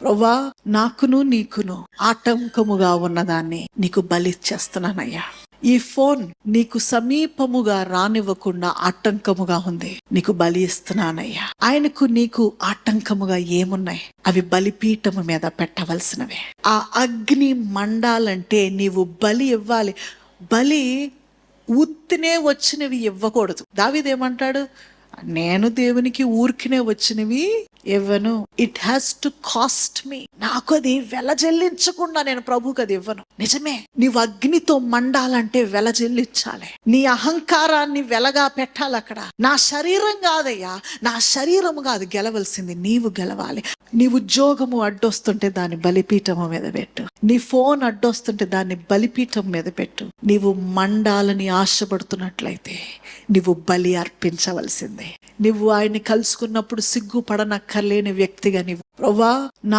ప్రభువా, నాకును నీకును ఆటంకముగా ఉన్నదాన్ని నీకు బలిచ్చేస్తున్నానయ్యా. ఈ ఫోన్ నీకు సమీపముగా రానివ్వకుండా ఆటంకముగా ఉంది, నీకు బలి ఇస్తున్నానయ్యా. ఆయనకు నీకు ఆటంకముగా ఏమున్నాయి? అవి బలిపీఠము మీద పెట్టవలసినవే. ఆ అగ్ని మండాలంటే నీవు బలి ఇవ్వాలి. బలి ఉత్తినే వచ్చినవి ఇవ్వకూడదు. దావీదేమంటాడు? నేను దేవునికి ఊరికినే వచ్చినవి ఇవ్వను, ఇట్ హ్యాస్ టు కాస్ట్ మీ. నాకు అది వెలజల్లించకుండా నేను ప్రభువుకి అది ఇవ్వను. నిజమే, నీవు అగ్నితో మండాలంటే వెలజల్లించాలి. నీ అహంకారాన్ని వెలగా పెట్టాలి అక్కడ. నా శరీరం కాదయ్యా, నా శరీరము కాదు గెలవలసింది, నీవు గెలవాలి. నీ ఉద్యోగము అడ్డొస్తుంటే దాన్ని బలిపీఠము మీద పెట్టు. నీ ఫోన్ అడ్డొస్తుంటే దాన్ని బలిపీఠం మీద పెట్టు. నీవు మండాలని ఆశపడుతున్నట్లయితే నీవు బలి అర్పించవలసిందే. నువ్వు ఆయన్ని కలుసుకున్నప్పుడు సిగ్గుపడనక్కర్లేని వ్యక్తిగా నీవు, ప్రభువా